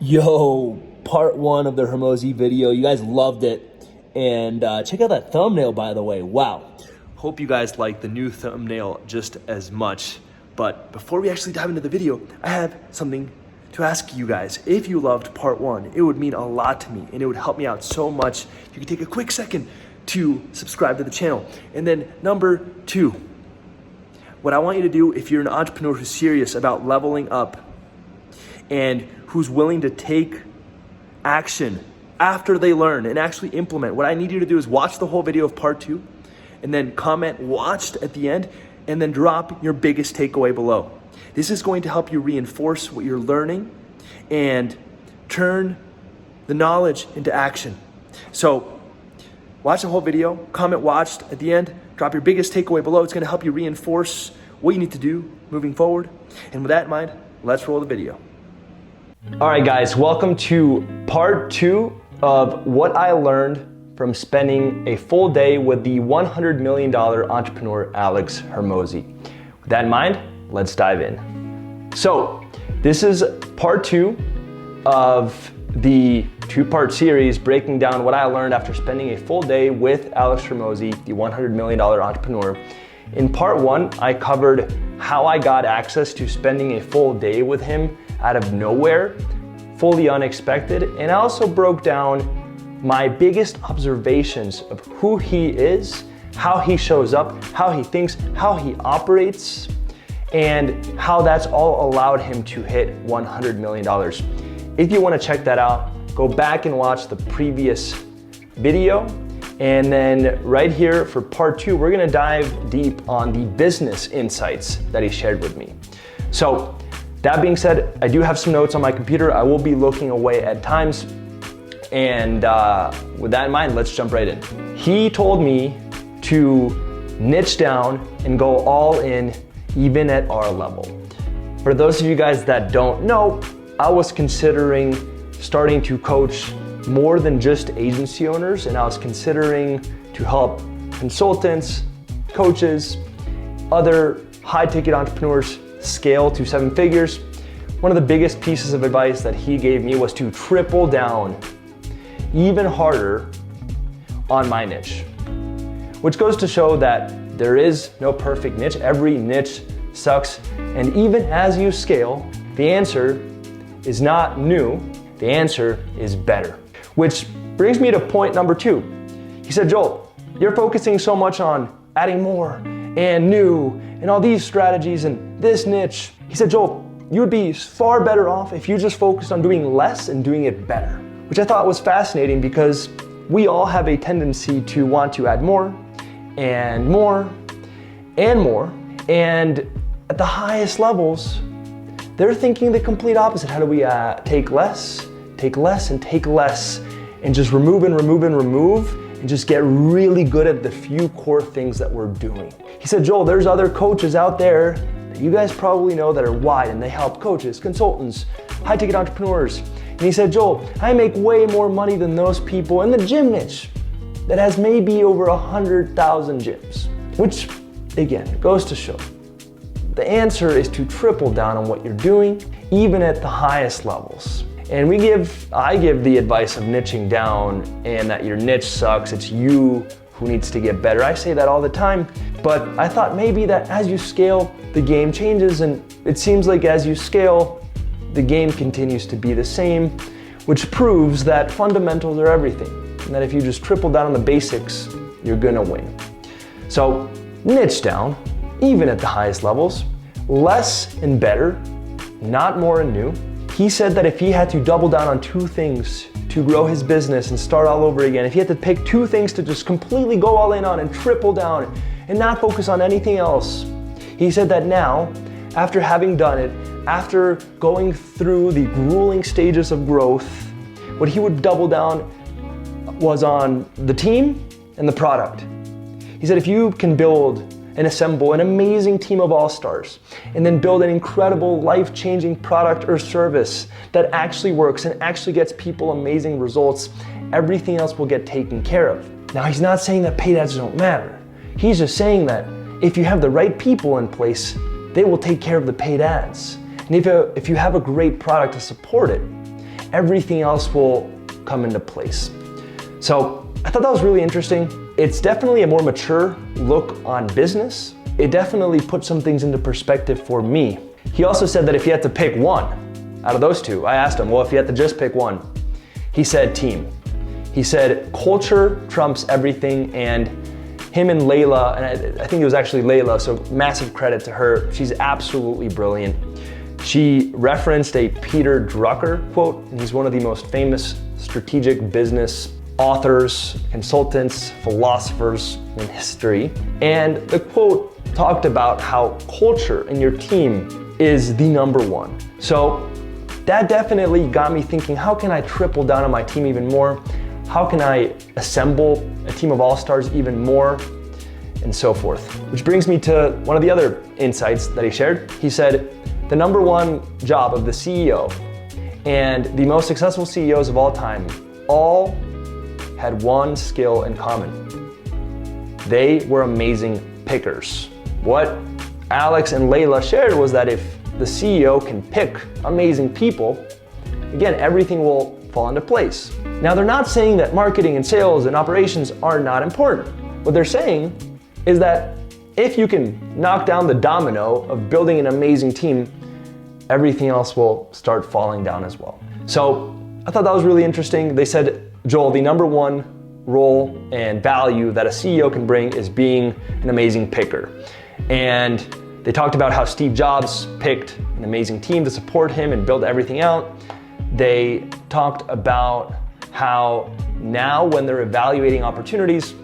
Yo, part one of the Hormozi video. You guys loved it. And check out that thumbnail, by the way. Wow. Hope you guys like the new thumbnail just as much. But before we actually dive into the video, I have something to ask you guys. If you loved part one, it would mean a lot to me and it would help me out so much. If you could take a quick second to subscribe to the channel. And then number two, what I want you to do if you're an entrepreneur who's serious about leveling up and who's willing to take action after they learn and actually implement, what I need you to do is watch the whole video of part two and then comment watched at the end and then drop your biggest takeaway below. This is going to help you reinforce what you're learning and turn the knowledge into action. So watch the whole video, comment watched at the end, drop your biggest takeaway below. It's gonna help you reinforce what you need to do moving forward. And with that in mind, let's roll the video. All right, guys, welcome to part two of what I learned from spending a full day with the $100 million entrepreneur, Alex Hormozi. With that in mind, let's dive in. So this is part two of the two-part series breaking down what I learned after spending a full day with Alex Hormozi, the $100 million entrepreneur. In part one, I covered how I got access to spending a full day with him out of nowhere, fully unexpected, and I also broke down my biggest observations of who he is, how he shows up, how he thinks, how he operates, and how that's all allowed him to hit $100 million. If you want to check that out, go back and watch the previous video. And then right here for part two, we're gonna dive deep on the business insights that he shared with me. So that being said, I do have some notes on my computer. I will be looking away at times. And with that in mind, let's jump right in. He told me to niche down and go all in, even at our level. For those of you guys that don't know, I was considering starting to coach more than just agency owners, and I was considering to help consultants, coaches, other high-ticket entrepreneurs scale to 7 figures. One of the biggest pieces of advice that he gave me was to triple down even harder on my niche, which goes to show that there is no perfect niche. Every niche sucks, and even as you scale, the answer is not new, the answer is better. Which brings me to point number two. He said, Joel, you're focusing so much on adding more and new and all these strategies and this niche. He said, Joel, you would be far better off if you just focused on doing less and doing it better, which I thought was fascinating because we all have a tendency to want to add more and more and more. And at the highest levels, they're thinking the complete opposite. How do we take less and take less and just remove and just get really good at the few core things that we're doing. He said, Joel, there's other coaches out there that you guys probably know that are wide and they help coaches, consultants, high ticket entrepreneurs. And he said, Joel, I make way more money than those people in the gym niche that has maybe over 100,000 gyms, which again, goes to show the answer is to triple down on what you're doing, even at the highest levels. And I give the advice of niching down and that your niche sucks, it's you who needs to get better. I say that all the time, but I thought maybe that as you scale, the game changes, and it seems like as you scale, the game continues to be the same, which proves that fundamentals are everything, and that if you just triple down on the basics, you're gonna win. So niche down, even at the highest levels, less and better, not more and new. He said that if he had to double down on 2 things to grow his business and start all over again, if he had to pick 2 things to just completely go all in on and triple down and not focus on anything else, he said that now, after having done it, after going through the grueling stages of growth, what he would double down was on the team and the product. He said if you can build and assemble an amazing team of all-stars, and then build an incredible life-changing product or service that actually works and actually gets people amazing results, everything else will get taken care of. Now, he's not saying that paid ads don't matter. He's just saying that if you have the right people in place, they will take care of the paid ads. And if you have a great product to support it, everything else will come into place. So I thought that was really interesting. It's definitely a more mature look on business. It definitely put some things into perspective for me. He also said that if you had to pick one out of those two, I asked him, well, if you had to just pick one, he said team. He said culture trumps everything, and him and Layla, and I think it was actually Layla, so massive credit to her. She's absolutely brilliant. She referenced a Peter Drucker quote, and he's one of the most famous strategic business authors, consultants, philosophers in history. And the quote talked about how culture in your team is the number one. So that definitely got me thinking, how can I triple down on my team even more? How can I assemble a team of all-stars even more? And so forth. Which brings me to one of the other insights that he shared. He said, the number one job of the CEO and the most successful CEOs of all time all had one skill in common. They were amazing pickers. What Alex and Layla shared was that if the CEO can pick amazing people, again, everything will fall into place. Now, they're not saying that marketing and sales and operations are not important. What they're saying is that if you can knock down the domino of building an amazing team, everything else will start falling down as well. So I thought that was really interesting. They said, Joel, the number one role and value that a CEO can bring is being an amazing picker. And they talked about how Steve Jobs picked an amazing team to support him and build everything out. They talked about how now when they're evaluating opportunities,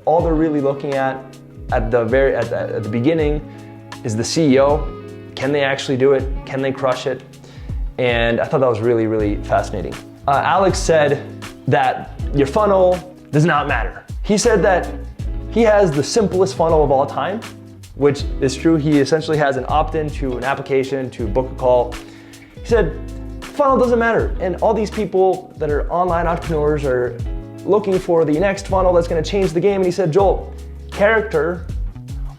all they're really looking at the beginning is the CEO. Can they actually do it? Can they crush it? And I thought that was really, really fascinating. Alex said that your funnel does not matter. He said that he has the simplest funnel of all time, which is true. He essentially has an opt-in to an application to book a call. He said, funnel doesn't matter. And all these people that are online entrepreneurs are looking for the next funnel that's gonna change the game. And he said, Joel, character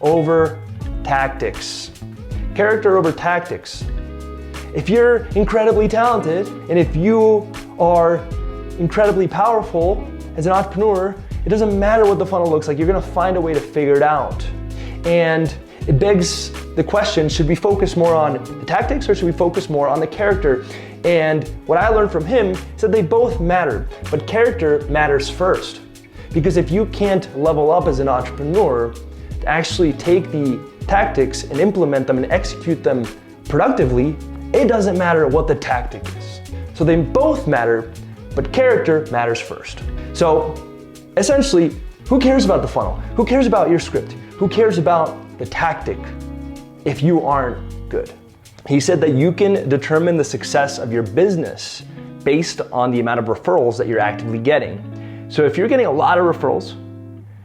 over tactics. Character over tactics. If you're incredibly talented and if you are incredibly powerful as an entrepreneur, it doesn't matter what the funnel looks like, you're gonna find a way to figure it out. And it begs the question, should we focus more on the tactics or should we focus more on the character? And what I learned from him is that they both matter, but character matters first. Because if you can't level up as an entrepreneur to actually take the tactics and implement them and execute them productively, it doesn't matter what the tactic is. So they both matter, but character matters first. So essentially, who cares about the funnel? Who cares about your script? Who cares about the tactic if you aren't good? He said that you can determine the success of your business based on the amount of referrals that you're actively getting. So if you're getting a lot of referrals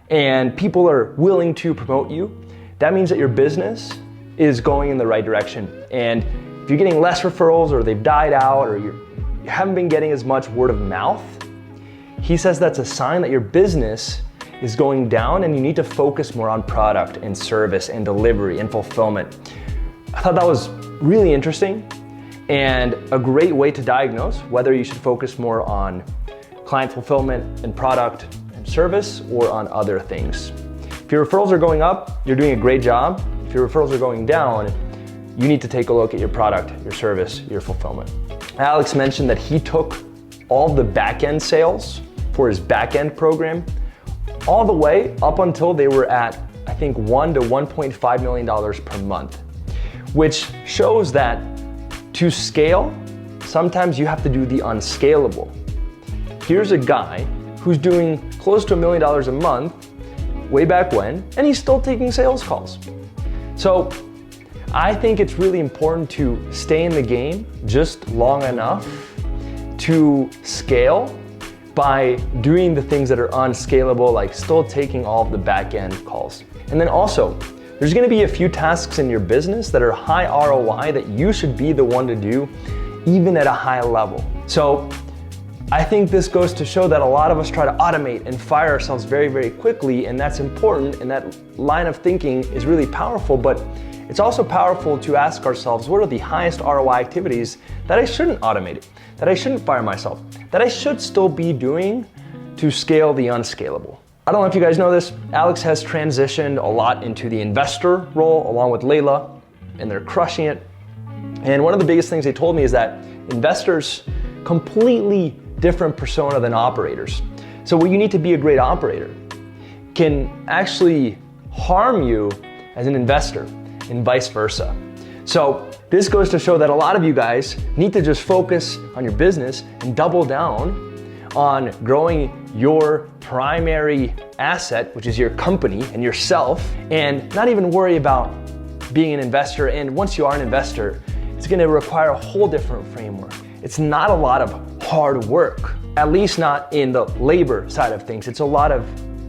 and people are willing to promote you, that means that your business is going in the right direction. And if you're getting less referrals or they've died out or you haven't been getting as much word of mouth, he says that's a sign that your business is going down and you need to focus more on product and service and delivery and fulfillment. I thought that was really interesting and a great way to diagnose whether you should focus more on client fulfillment and product and service or on other things. If your referrals are going up, you're doing a great job. If your referrals are going down, you need to take a look at your product, your service, your fulfillment. Alex mentioned that he took all the back-end sales for his back-end program all the way up until they were at, I think, $1 to $1.5 million per month, which shows that to scale, sometimes you have to do the unscalable. Here's a guy who's doing close to $1 million a month way back when, and he's still taking sales calls. So I think it's really important to stay in the game just long enough to scale by doing the things that are unscalable, like still taking all of the back-end calls. And then also, there's gonna be a few tasks in your business that are high ROI that you should be the one to do, even at a high level. So I think this goes to show that a lot of us try to automate and fire ourselves very, very quickly, and that's important, and that line of thinking is really powerful, but it's also powerful to ask ourselves, what are the highest ROI activities that I shouldn't automate it, that I shouldn't fire myself, that I should still be doing to scale the unscalable? I don't know if you guys know this, Alex has transitioned a lot into the investor role along with Layla, and they're crushing it. And one of the biggest things they told me is that investors, completely different persona than operators. So what you need to be a great operator can actually harm you as an investor and vice versa. So this goes to show that a lot of you guys need to just focus on your business and double down on growing your primary asset, which is your company and yourself, and not even worry about being an investor. And once you are an investor, it's gonna require a whole different framework. It's not a lot of hard work, at least not in the labor side of things. It's a lot of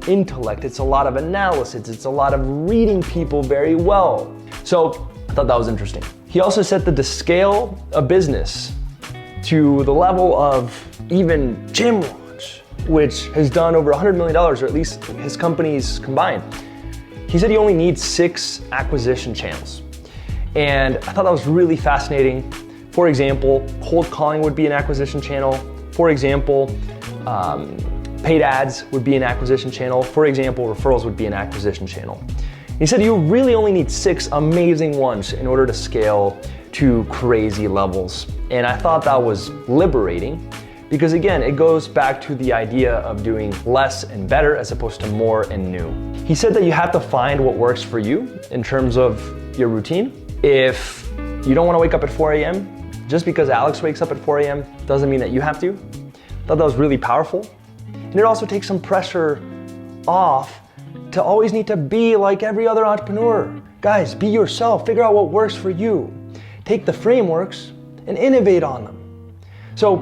intellect, it's a lot of analysis, it's a lot of reading people very well. So I thought that was interesting. He also said that to scale a business to the level of even Jim Launch, which has done over $100 million, or at least his companies combined, he said he only needs 6 acquisition channels. And I thought that was really fascinating. For example, cold calling would be an acquisition channel. For example, paid ads would be an acquisition channel. For example, referrals would be an acquisition channel. He said you really only need 6 amazing ones in order to scale to crazy levels. And I thought that was liberating because again, it goes back to the idea of doing less and better as opposed to more and new. He said that you have to find what works for you in terms of your routine. If you don't want to wake up at 4 a.m., just because Alex wakes up at 4 a.m. doesn't mean that you have to. I thought that was really powerful. And it also takes some pressure off to always need to be like every other entrepreneur. Guys, be yourself, figure out what works for you. Take the frameworks and innovate on them. So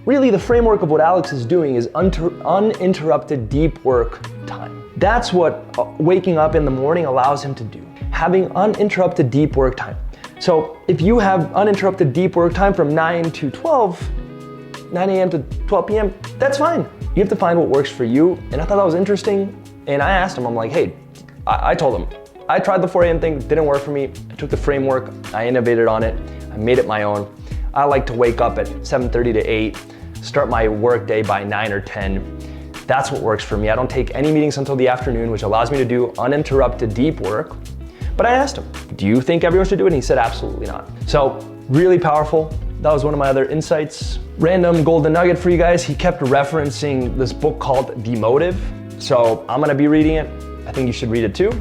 really the framework of what Alex is doing is uninterrupted deep work time. That's what waking up in the morning allows him to do. Having uninterrupted deep work time. So if you have uninterrupted deep work time from 9 to 12, 9 a.m. to 12 p.m., that's fine. You have to find what works for you. And I thought that was interesting. And I asked him, I'm like, hey, I told him, I tried the 4 a.m. thing, didn't work for me. I took the framework, I innovated on it, I made it my own. I like to wake up at 7:30 to 8, start my work day by 9 or 10. That's what works for me. I don't take any meetings until the afternoon, which allows me to do uninterrupted deep work. But I asked him, do you think everyone should do it? And he said, absolutely not. So really powerful. That was one of my other insights. Random golden nugget for you guys. He kept referencing this book called The Motive. So I'm gonna be reading it. I think you should read it too.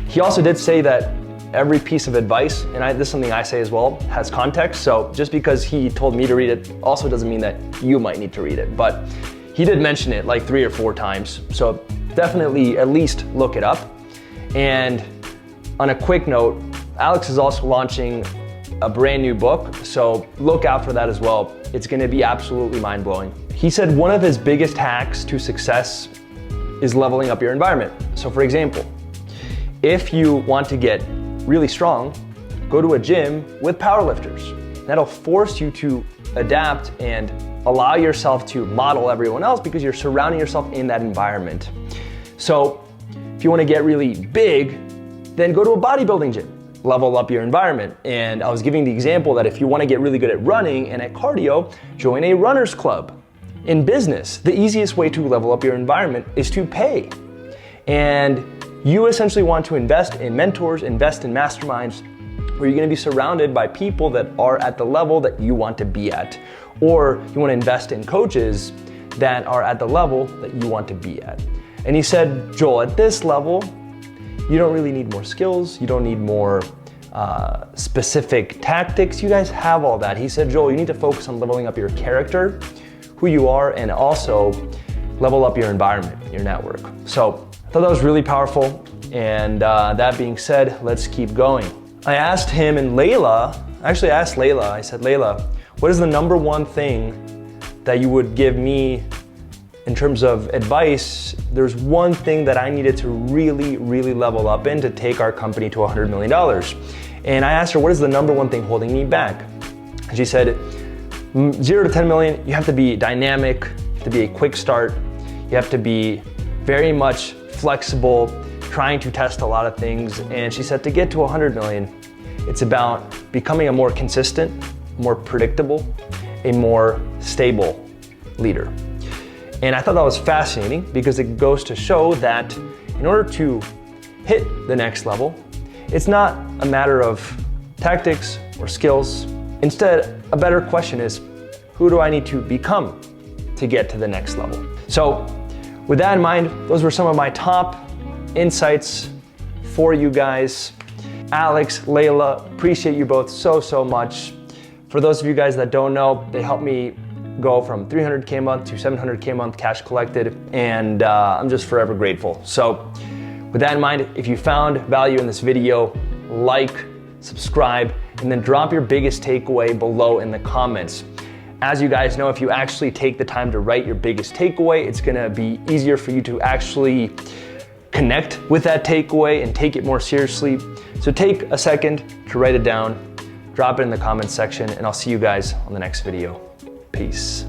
He also did say that every piece of advice, and this is something I say as well, has context. So just because he told me to read it also doesn't mean that you might need to read it. But he did mention it like 3 or 4 times. So definitely at least look it up. And on a quick note, Alex is also launching a brand new book. So look out for that as well. It's gonna be absolutely mind-blowing. He said one of his biggest hacks to success is leveling up your environment. So for example, if you want to get really strong, go to a gym with powerlifters. That'll force you to adapt and allow yourself to model everyone else because you're surrounding yourself in that environment. So if you want to get really big, then go to a bodybuilding gym, level up your environment. And I was giving the example that if you want to get really good at running and at cardio, join a runner's club. In business, the easiest way to level up your environment is to pay. And you essentially want to invest in mentors, invest in masterminds, where you're gonna be surrounded by people that are at the level that you want to be at. Or you wanna invest in coaches that are at the level that you want to be at. And he said, Joel, at this level, you don't really need more skills, you don't need more specific tactics, you guys have all that. He said, Joel, you need to focus on leveling up your character, who you are, and also level up your environment, your network. So I thought that was really powerful. And that being said, let's keep going. I asked him and Layla, I said, Layla, what is the number one thing that you would give me in terms of advice? There's one thing that I needed to really, really level up in to take our company to $100 million. And I asked her, what is the number one thing holding me back? And she said, 0 to 10 million, you have to be dynamic, you have to be a quick start, you have to be very much flexible, trying to test a lot of things, and she said to get to 100 million, it's about becoming a more consistent, more predictable, a more stable leader. And I thought that was fascinating because it goes to show that in order to hit the next level, it's not a matter of tactics or skills. Instead, a better question is, who do I need to become to get to the next level? So with that in mind, those were some of my top insights for you guys. Alex, Layla, appreciate you both so much. For those of you guys that don't know, they helped me go from 300K a month to 700K a month cash collected, and I'm just forever grateful. So with that in mind, if you found value in this video, like, subscribe, and then drop your biggest takeaway below in the comments. As you guys know, if you actually take the time to write your biggest takeaway, it's gonna be easier for you to actually connect with that takeaway and take it more seriously. So take a second to write it down, drop it in the comments section, and I'll see you guys on the next video. Peace.